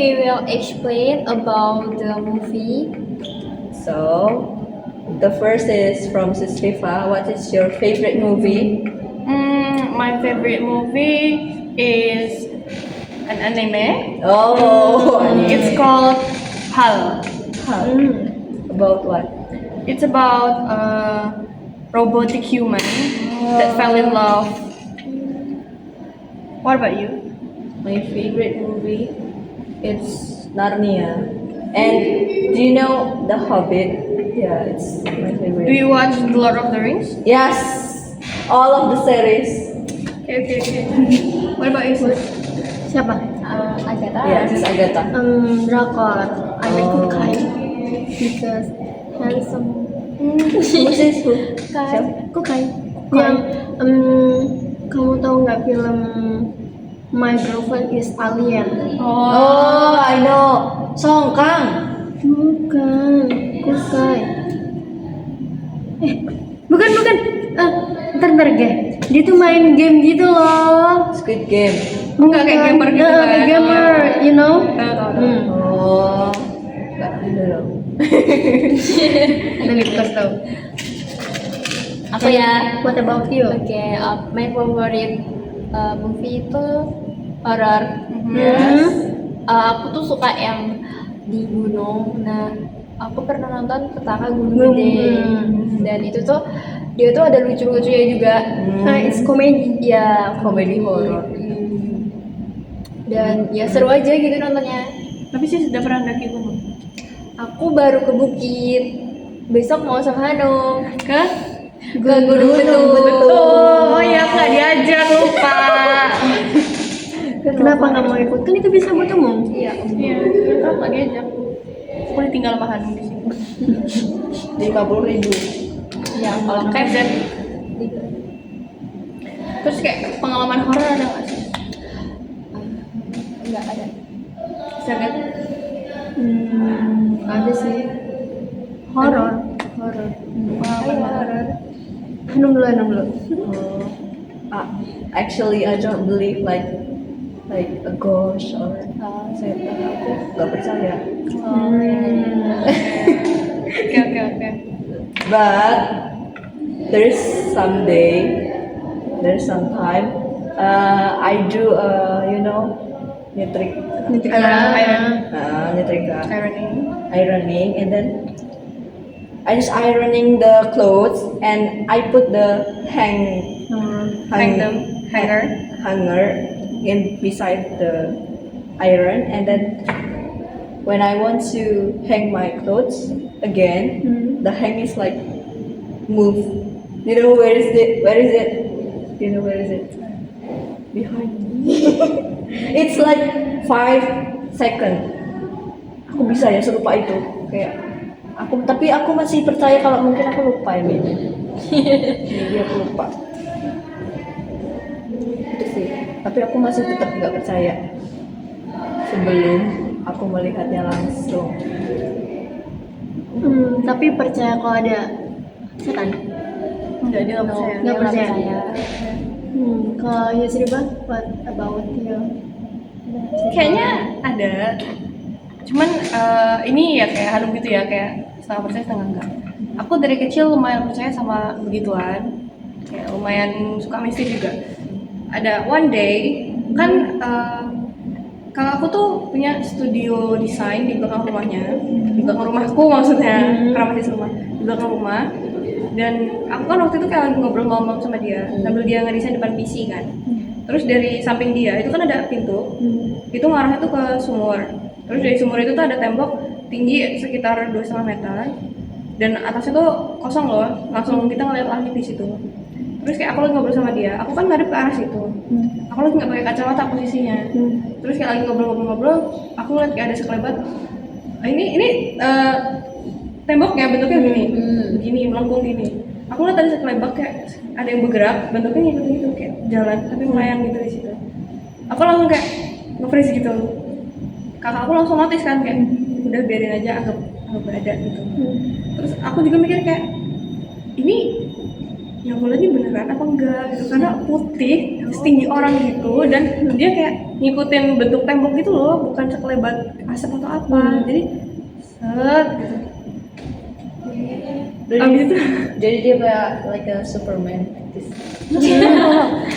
we will explain about the movie. So, the first is from Sistrifa. What is your favorite movie? My favorite movie is an anime. Oh, anime. It's called HAL. How? About what? It's about a robotic human that fell in love. What about you? My favorite movie, it's Narnia. And do you know The Hobbit? Yeah, it's my favorite. Do you watch The Lord of the Rings? Yes, all of the series. Okay. What about you, sis? Siapa? Agatha. Yes, it's Agatha. Drakor. I like Oh. Kukai because handsome. Who's this? Who? Kukai. Yang kamu tahu nggak film My Girlfriend is Alien? Oh, I know. Song Kang. Bukan, Kukai. Bukan. Ntar guys. Dia tuh main game gitu loh. Squid Game. Enggak kayak gamer gitu kan? Kayak gamer, you know? Tahu. Oh, nggak ada loh. Nanti aku kasih tahu. Apa ya? What about you? Oke, my favorite movie itu horror. Yes. Aku tuh suka yang di gunung. Nah, aku pernah nonton Petaka Gunung Gede. Dan itu tuh dia tuh ada lucu-lucunya juga. It's comedy. Ya, Komedi horor. Dan ya seru aja gitu nontonnya. Tapi sih sudah pernah daki gunung. Aku baru ke bukit. Besok mau sama Hanung Ke? Gunung Betung. Oh ya, nggak diajak, lupa. Kenapa nggak mau ikut? Kan itu bisa buat umum. Iya. Iya, kan nggak diajak. Aku ditinggal sama Hanung di sini. 50.000. Ya, kalau KZ. Terus kayak pengalaman horor ada nggak sih? enggak ada. Sangat. Ada sih. Horor. Pengalaman horor. Hanum dulu. Actually, I don't believe like a ghost or setan. Aku nggak percaya. Oke. But there's some time I do nyetrika, ironing, and then I just ironing the clothes and I put the hanger in beside the iron, and then when I want to hang my clothes again, the hang is like move. You know where is it? You know where is it? Behind me. It's like 5 seconds. Aku bisa ya serupa itu. Tapi aku masih percaya kalau mungkin aku lupa ya maybe. Maybe aku lupa. Itu sih. Tapi aku masih tetap nggak percaya sebelum aku melihatnya langsung. Tapi percaya kalau ada setan. Enggak, dia nggak percaya. Nggak percaya. Kalau Yusriba, what about you? Kayaknya ada. Cuman ini ya kayak Hanum gitu ya, kayak setengah percaya setengah enggak. Aku dari kecil lumayan percaya sama begituan. Kayak lumayan suka mistis juga. Ada one day kan kakak aku tuh punya studio desain di belakang rumahnya, di belakang rumahku maksudnya, karena masih rumah, di belakang rumah. Dan aku kan waktu itu kayak lagi ngobrol malam sama dia, sambil dia ngedesain depan PC kan. Terus dari samping dia itu kan ada pintu, itu ngarahnya tuh ke sumur. Terus dari sumur itu tuh ada tembok tinggi sekitar 2,5 meter, dan atasnya tuh kosong loh, langsung kita ngeliat langit di situ. Terus kayak aku lagi ngobrol sama dia, aku kan ngadep ke arah situ. Aku lagi nggak pakai kacamata posisinya. Terus kayak lagi ngobrol-ngobrol, aku ngeliat kayak ada sekelebat. Ini temboknya bentuknya begini melengkung gini. Aku lihat ada sekelebat kayak ada yang bergerak, bentuknya gitu kayak jalan tapi melayang gitu di situ. Aku langsung kayak nge-freeze gitu. Kakak aku langsung notice kan kayak udah biarin aja, anggap berada gitu. Terus aku juga mikir kayak ini ya aku lihat ini beneran apa enggak gitu, karena putih setinggi orang gitu dan dia kayak ngikutin bentuk tembok gitu loh, bukan sekelebat asap atau apa. Jadi set gitu. Abis itu Jadi dia kayak like a Superman.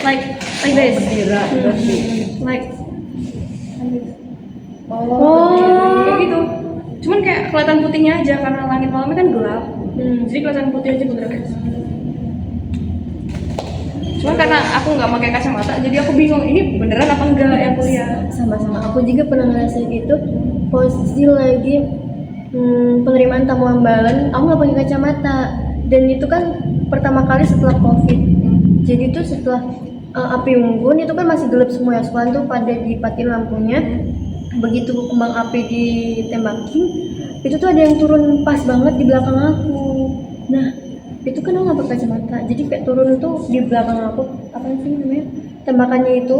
like this, Berdira, berarti. like Oh. kayak gitu. Cuman kayak kelihatan putihnya aja karena langit malamnya kan gelap. Jadi kelihatan putih aja beneran. Cuman karena aku nggak pakai kacamata, jadi aku bingung ini beneran apa enggak yang aku lihat. Sama-sama aku juga pernah ngerasain gitu, posisi lagi penerimaan tamu ambalan, aku nggak pakai kacamata, dan itu kan pertama kali setelah covid. Jadi tuh setelah api unggun itu kan masih gelap semua ya, sekolah tuh pada dipatiin lampunya. Begitu kembang api ditembakin, itu tuh ada yang turun pas banget di belakang aku. Nah itu kan aku nggak pakai kacamata, jadi kayak turun tuh di belakang aku, apa sih namanya, tembakannya itu.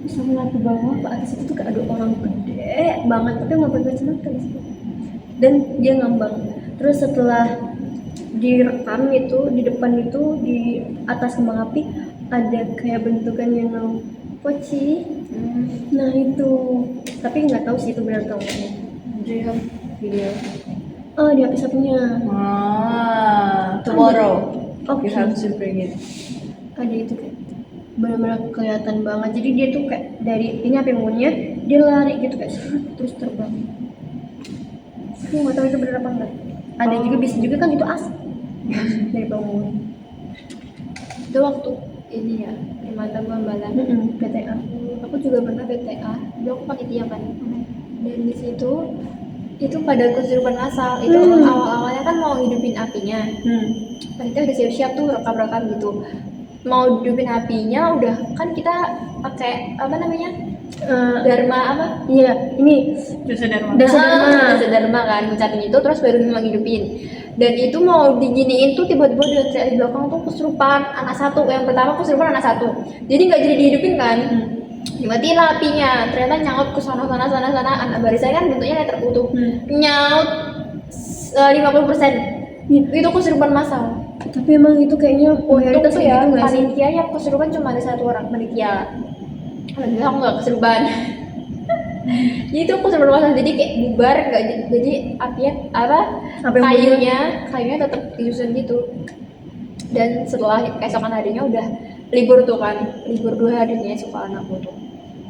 Terus aku ngeliat ke bawah, ke atas itu tuh kayak ada orang gede banget, tapi nggak pakai kacamata di situ. Dan dia ngambang. Terus setelah direkam itu di depan itu di atas kembang api ada kayak bentukan yang poci. Nah itu, tapi nggak tahu sih itu benar atau enggak. Do you have video? Oh, di HP satunya Tomorrow. Oke. You have to bring it. ada itu kayak benar-benar kelihatan banget. Jadi dia tuh kayak dari ini HP unggunnya dia lari gitu kayak terus terbang. Aku nggak tahu itu benar apa enggak. Ada juga bisa juga kan itu asap dari bangun. Itu waktu ini ya mata gambaran. PTA. Aku juga pernah PTA, dulu aku panitia kan. Dan di situ itu pada kesurupan massal. Itu awal-awalnya kan mau hidupin apinya. Panitia udah siap-siap tuh rekam-rekam gitu. Mau hidupin apinya udah kan kita pakai apa namanya? Dharma apa? Iya, ini Dosa Dharma. Dasa Dharma kan ngucapin itu terus baru mau hidupin. Dan itu mau diginiin tuh tiba-tiba dia teriak di belakang tuh kesurupan anak satu. Yang pertama kesurupan anak satu. Jadi nggak jadi dihidupin kan? Dimatiin lah apinya. Ternyata nyaut ke sana. Anak baris saya kan bentuknya kayak terkutuk. Nyaut 50%. Itu kesurupan massal. tapi emang itu kayaknya Untuk mayoritas tuh ya gitu nggak sih? panitia yang kesurupan cuma ada satu orang panitia. Alhamdulillah aku nggak kesurupan. Jadi itu kesurupan massal, jadi kayak bubar nggak jadi apinya apa Api kayunya tetap disusun gitu. Dan setelah keesokan harinya udah libur tuh kan, libur 2 hari nih sekolah aku tuh.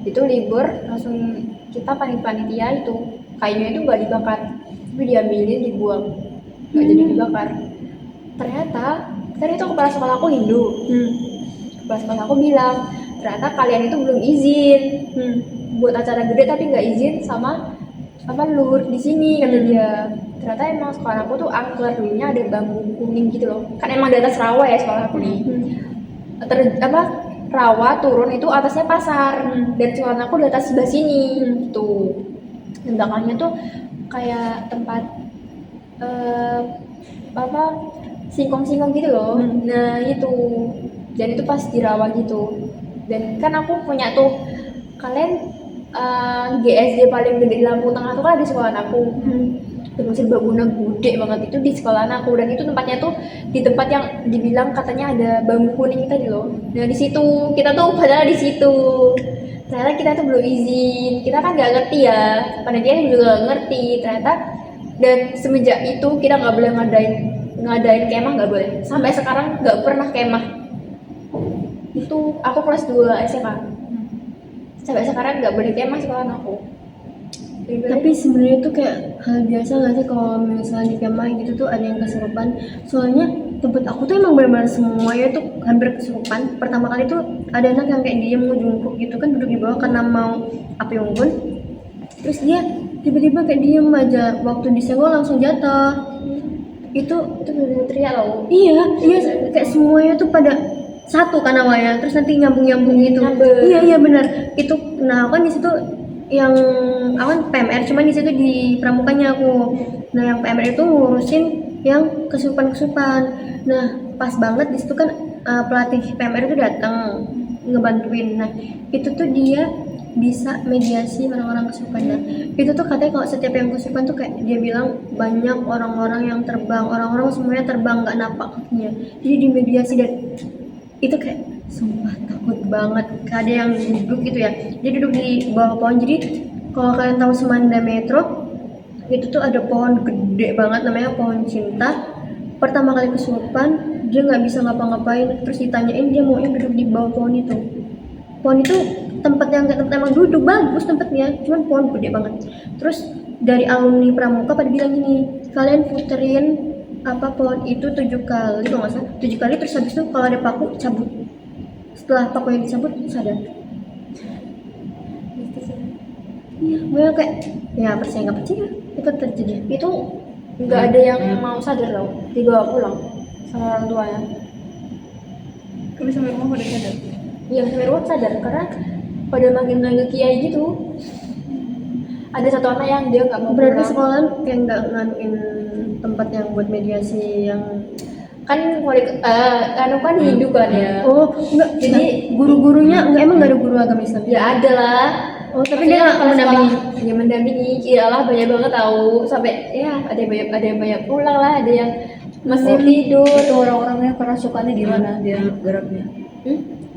Itu libur langsung kita panitia itu kayunya itu nggak dibakar, tapi diambilin dibuang, nggak jadi dibakar. Ternyata kan itu kepala sekolah aku Hindu. Kepala sekolah aku bilang ternyata kalian itu belum izin buat acara gede tapi nggak izin sama apa leluhur di sini kata dia. Ternyata emang sekolah aku tuh angker, dulunya ada bambu kuning gitu loh, kan emang di atas rawa ya sekolah aku nih. Rawa turun itu atasnya pasar dan sekolah aku di atas sebelah sini tuh. Dan belakangnya tuh kayak tempat singkong gitu loh. Nah itu, dan itu pas di rawa gitu. Dan kan aku punya tuh, kalian GSD paling gede di Lampung Tengah tuh kan di sekolah aku. Terus bangunan gede banget itu di sekolah aku, dan itu tempatnya tuh di tempat yang dibilang katanya ada bambu kuning tadi loh. Nah di situ kita tuh padahal di situ. Ternyata kita tuh belum izin, kita kan nggak ngerti ya, panitia juga nggak ngerti ternyata. Dan semenjak itu kita nggak boleh ngadain kemah, nggak boleh. Sampai sekarang nggak pernah kemah. Itu aku kelas 2 SMA. Sampai sekarang nggak boleh kemah sekolah aku. Tapi sebenarnya tuh kayak hal biasa nggak sih kalau misalnya di kemah gitu tuh ada yang kesurupan. Soalnya tempat aku tuh emang benar-benar semuanya tuh hampir kesurupan. Pertama kali tuh ada anak yang kayak diem jungkuk gitu kan, duduk di bawah karena mau api unggun. Terus dia tiba-tiba kayak diem aja, waktu disenggol langsung jatuh. Itu bener-bener teriak loh. iya kayak semuanya tuh pada satu kan awalnya, terus nanti nyambung gitu. Nyambung. Iya benar. Itu nah kan di situ yang awan PMR, cuman di situ di pramukannya aku. Nah yang PMR itu ngurusin yang kesurupan. Nah pas banget di situ kan pelatih PMR itu datang. ngebantuin. Nah itu tuh dia bisa mediasi orang-orang kesurupan. Nah itu tuh katanya kalau setiap yang kesurupan tuh kayak dia bilang banyak orang-orang yang terbang, orang-orang semuanya terbang nggak napak kakinya, jadi dimediasi. Dan itu kayak sumpah takut banget. Ada yang duduk gitu ya, dia duduk di bawah pohon. Jadi kalau kalian tahu Semanda Metro itu tuh ada pohon gede banget namanya pohon cinta. Pertama kali kesurupan dia nggak bisa ngapa-ngapain, terus ditanyain dia maunya duduk di bawah pohon itu. Pohon itu tempat yang kayak tempat emang duduk bagus tempatnya, cuman pohon gede banget. Terus dari alumni pramuka pada bilang gini, kalian puterin apa pohon itu 7 kali kalau nggak salah, 7 kali, terus habis itu kalau ada paku cabut. Setelah paku yang dicabut sadar. Iya, gue kayak ya percaya nggak percaya itu terjadi. Itu nggak ada yang mau sadar loh, dibawa pulang sama orang tuanya. Tapi sampai rumah udah sadar. Yang sampai rumah sadar karena pada manggil-manggil kiai gitu. Ada satu anak yang dia nggak mau Berarti pulang. sekolah kayak nggak nganuin tempat yang buat mediasi yang Kan anu kan Hindu kan ya. oh enggak, Jadi jadi guru-gurunya enggak, emang nggak ada guru agama Islam ya ada lah. oh tapi dia nggak mendampingi. Dia mendampingi. Iyalah banyak banget tahu sampai ya ada yang banyak pulang lah, ada yang masih tidur. Itu orang-orangnya kerasukannya di mana dia geraknya?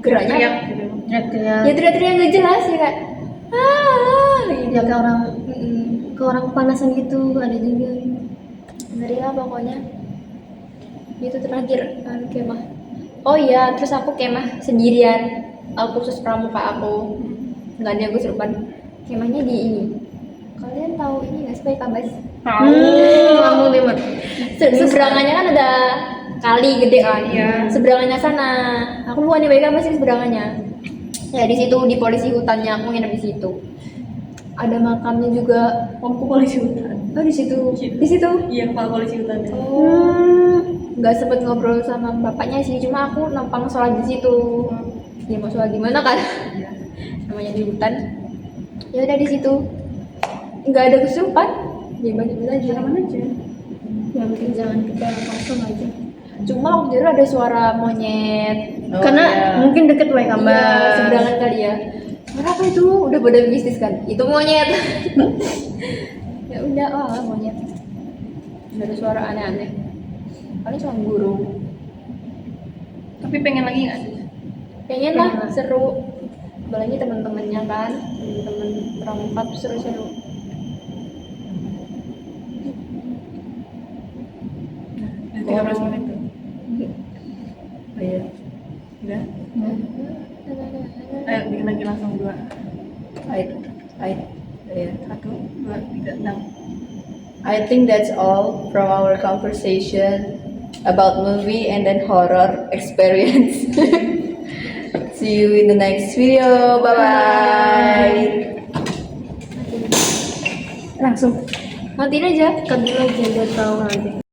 Geraknya Teriak gitu. Teriak-teriak ya teriak-teriak nggak jelas ya kak. Gitu. ya kayak orang ke orang kepanasan gitu ada juga. Ngeri lah pokoknya. Itu terakhir kemah. Oh iya, terus aku kemah sendirian. Aku khusus pramuka aku. Nggak ada kesurupan. Kemahnya di ini. Kalian tahu ini nggak sih Baikambas? Kamu lihat Seberangannya kan ada kali gede kan. Iya. Seberangannya sana. Aku lupa nih Baikambas sih seberangannya. Ya di situ di polisi hutannya aku nginep di situ. Ada makamnya juga. Omku polisi hutan. Oh di situ. Di situ. Iya, kepala polisi hutan. Oh, nggak sempet ngobrol sama bapaknya sih, cuma aku numpang sholat di situ. Ya mau sholat gimana kan? Namanya di hutan. Ya udah di situ. Nggak ada kesurupan. Ya balik aja. Mana aja? ya mungkin jangan kita kosong aja Cuma waktu itu ada suara monyet. Oh, karena iya. mungkin deket wae Iya, kamar seberangan kali ya. Suara apa itu? Udah pada bisnis kan? Itu monyet. Ya udah, monyet. Nggak ada suara aneh-aneh. Paling cuma burung. Tapi pengen lagi nggak sih? Pengen lah, seru. Apalagi teman-temannya kan, teman-teman pramuka tuh seru-seru. Udah 13 menit tuh. Oh, iya. Udah. Ayo bikin lagi langsung 2. Yeah. 1, 2, 3, 6. I think that's all from our conversation about movie and then horror experience. See you in the next video. Bye bye. langsung Matiin aja. cut dulu aja biar tahu nanti